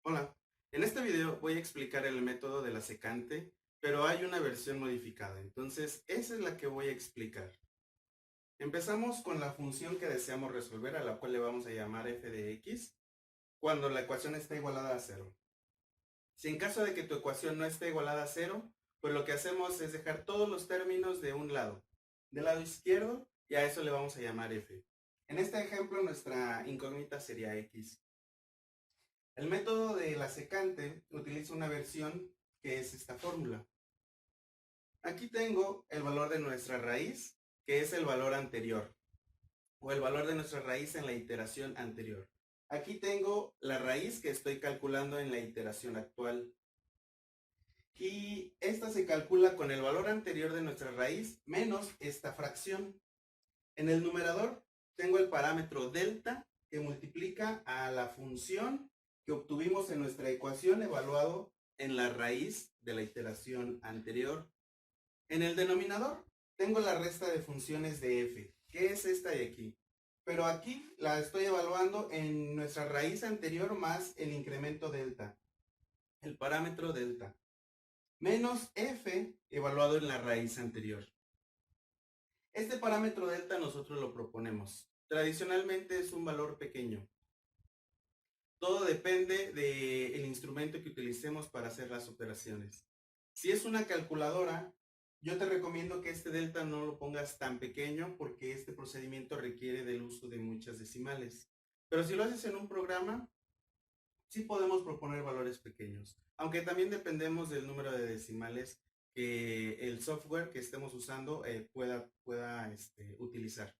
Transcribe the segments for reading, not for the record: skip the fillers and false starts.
Hola, en este video voy a explicar el método de la secante, pero hay una versión modificada, entonces esa es la que voy a explicar. Empezamos con la función que deseamos resolver, a la cual le vamos a llamar f de x, cuando la ecuación está igualada a cero. Si en caso de que tu ecuación no esté igualada a cero, pues lo que hacemos es dejar todos los términos de un lado, del lado izquierdo, y a eso le vamos a llamar f. En este ejemplo nuestra incógnita sería x. El método de la secante utiliza una versión que es esta fórmula. Aquí tengo el valor de nuestra raíz, que es el valor anterior, o el valor de nuestra raíz en la iteración anterior. Aquí tengo la raíz que estoy calculando en la iteración actual. Y esta se calcula con el valor anterior de nuestra raíz menos esta fracción. En el numerador tengo el parámetro delta que multiplica a la función que obtuvimos en nuestra ecuación evaluado en la raíz de la iteración anterior. En el denominador tengo la resta de funciones de f, que es esta de aquí. Pero aquí la estoy evaluando en nuestra raíz anterior más el incremento delta, el parámetro delta, menos f evaluado en la raíz anterior. Este parámetro delta nosotros lo proponemos. Tradicionalmente es un valor pequeño. Todo depende del instrumento que utilicemos para hacer las operaciones. Si es una calculadora, yo te recomiendo que este delta no lo pongas tan pequeño porque este procedimiento requiere del uso de muchas decimales. Pero si lo haces en un programa, sí podemos proponer valores pequeños. Aunque también dependemos del número de decimales que el software que estemos usando pueda utilizar.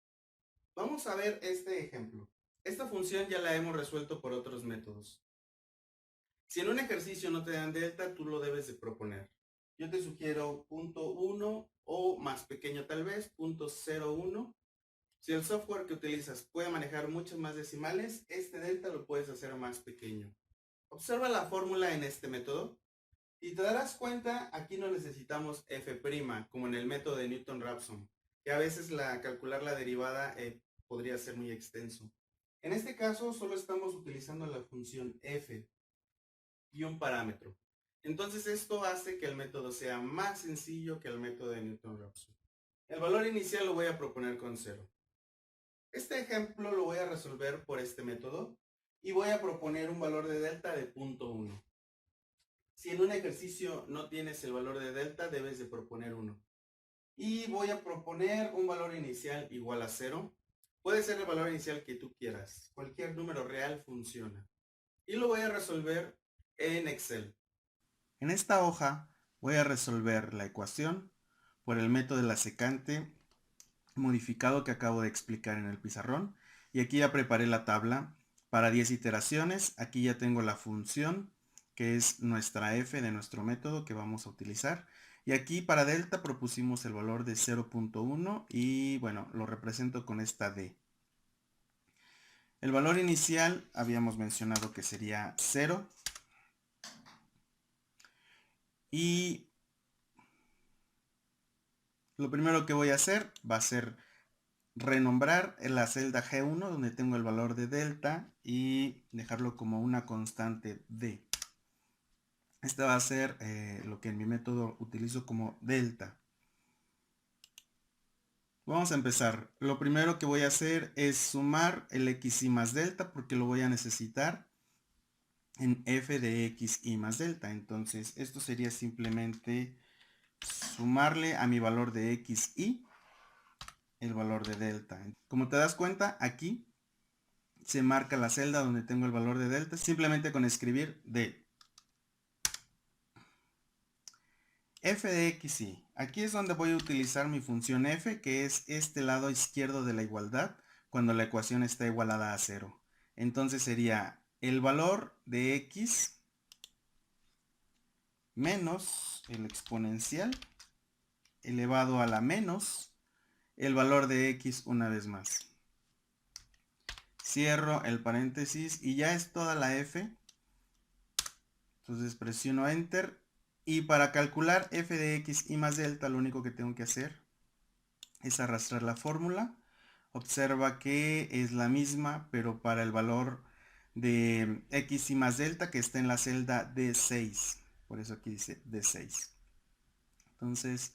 Vamos a ver este ejemplo. Esta función ya la hemos resuelto por otros métodos. Si en un ejercicio no te dan delta, tú lo debes de proponer. Yo te sugiero .1 o más pequeño tal vez, .01. Si el software que utilizas puede manejar muchas más decimales, este delta lo puedes hacer más pequeño. Observa la fórmula en este método y te darás cuenta, aquí no necesitamos f', como en el método de Newton-Raphson, que a veces calcular la derivada podría ser muy extenso. En este caso solo estamos utilizando la función f y un parámetro. Entonces esto hace que el método sea más sencillo que el método de Newton-Raphson. El valor inicial lo voy a proponer con 0. Este ejemplo lo voy a resolver por este método y voy a proponer un valor de delta de 0.1. Si en un ejercicio no tienes el valor de delta, debes de proponer 1. Y voy a proponer un valor inicial igual a 0. Puede ser el valor inicial que tú quieras. Cualquier número real funciona. Y lo voy a resolver en Excel. En esta hoja voy a resolver la ecuación por el método de la secante modificado que acabo de explicar en el pizarrón. Y aquí ya preparé la tabla para 10 iteraciones. Aquí ya tengo la función que es nuestra f de nuestro método que vamos a utilizar. Y aquí para delta propusimos el valor de 0.1 y bueno, lo represento con esta d. El valor inicial habíamos mencionado que sería 0. Y lo primero que voy a hacer va a ser renombrar la celda G1 donde tengo el valor de delta y dejarlo como una constante D. Esta va a ser lo que en mi método utilizo como delta. Vamos a empezar. Lo primero que voy a hacer es sumar el xy más delta porque lo voy a necesitar en f de xy más delta. Entonces esto sería simplemente sumarle a mi valor de xy el valor de delta. Como te das cuenta, aquí se marca la celda donde tengo el valor de delta simplemente con escribir d. F de xy. Aquí es donde voy a utilizar mi función f, que es este lado izquierdo de la igualdad, cuando la ecuación está igualada a 0. Entonces sería el valor de x menos el exponencial elevado a la menos el valor de x una vez más. Cierro el paréntesis y ya es toda la f. Entonces presiono enter y para calcular f de x y más delta lo único que tengo que hacer es arrastrar la fórmula. Observa que es la misma pero para el valor de x y más delta que está en la celda D6. Por eso aquí dice D6. Entonces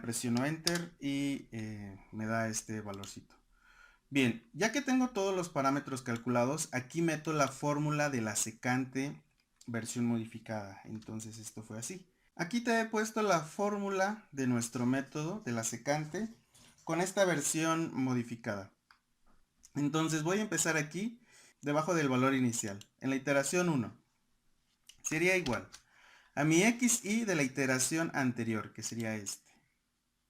presiono Enter y me da este valorcito. Bien, ya que tengo todos los parámetros calculados, aquí meto la fórmula de la secante versión modificada. Entonces esto fue así. Aquí te he puesto la fórmula de nuestro método de la secante con esta versión modificada. Entonces voy a empezar aquí debajo del valor inicial. En la iteración 1 sería igual a mi xy de la iteración anterior, que sería este,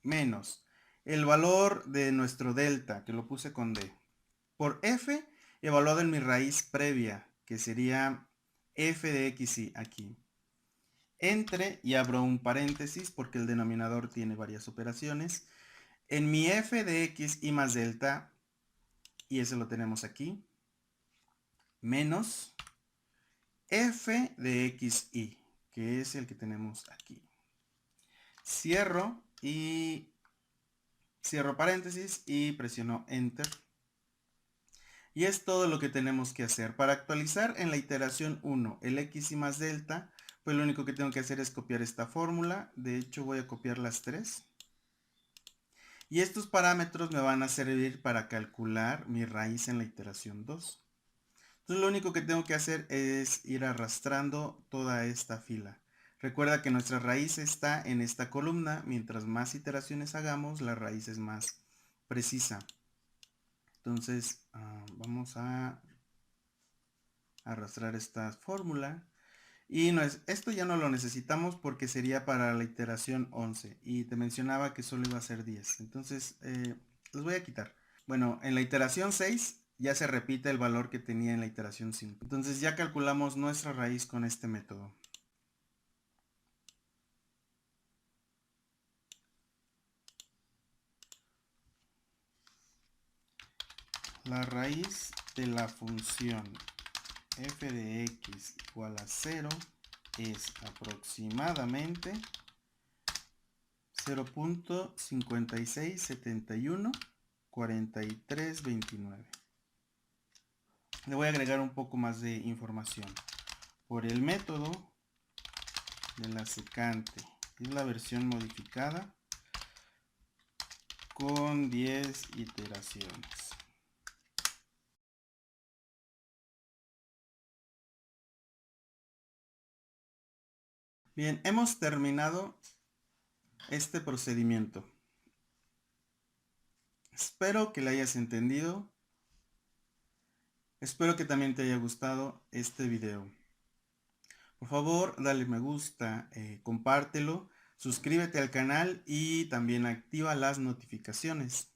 menos el valor de nuestro delta, que lo puse con d, por f evaluado en mi raíz previa, que sería f de xy aquí. Entre, y abro un paréntesis porque el denominador tiene varias operaciones, en mi f de x y más delta, y eso lo tenemos aquí, menos f de xy, que es el que tenemos aquí. Cierro y cierro paréntesis y presiono Enter. Y es todo lo que tenemos que hacer. Para actualizar en la iteración 1 el x y más delta, pues lo único que tengo que hacer es copiar esta fórmula. De hecho voy a copiar las tres. Y estos parámetros me van a servir para calcular mi raíz en la iteración 2. Entonces lo único que tengo que hacer es ir arrastrando toda esta fila. Recuerda que nuestra raíz está en esta columna. Mientras más iteraciones hagamos, la raíz es más precisa. Entonces vamos a arrastrar esta fórmula. Y esto ya no lo necesitamos porque sería para la iteración 11. Y te mencionaba que solo iba a ser 10. Entonces los voy a quitar. Bueno, en la iteración 6 ya se repite el valor que tenía en la iteración 5. Entonces ya calculamos nuestra raíz con este método. La raíz de la función f de x igual a 0 es aproximadamente 0.56714329. Le voy a agregar un poco más de información. Por el método de la secante, es la versión modificada con 10 iteraciones. Bien, hemos terminado este procedimiento. Espero que lo hayas entendido. Espero que también te haya gustado este video. Por favor, dale me gusta, compártelo, suscríbete al canal y también activa las notificaciones.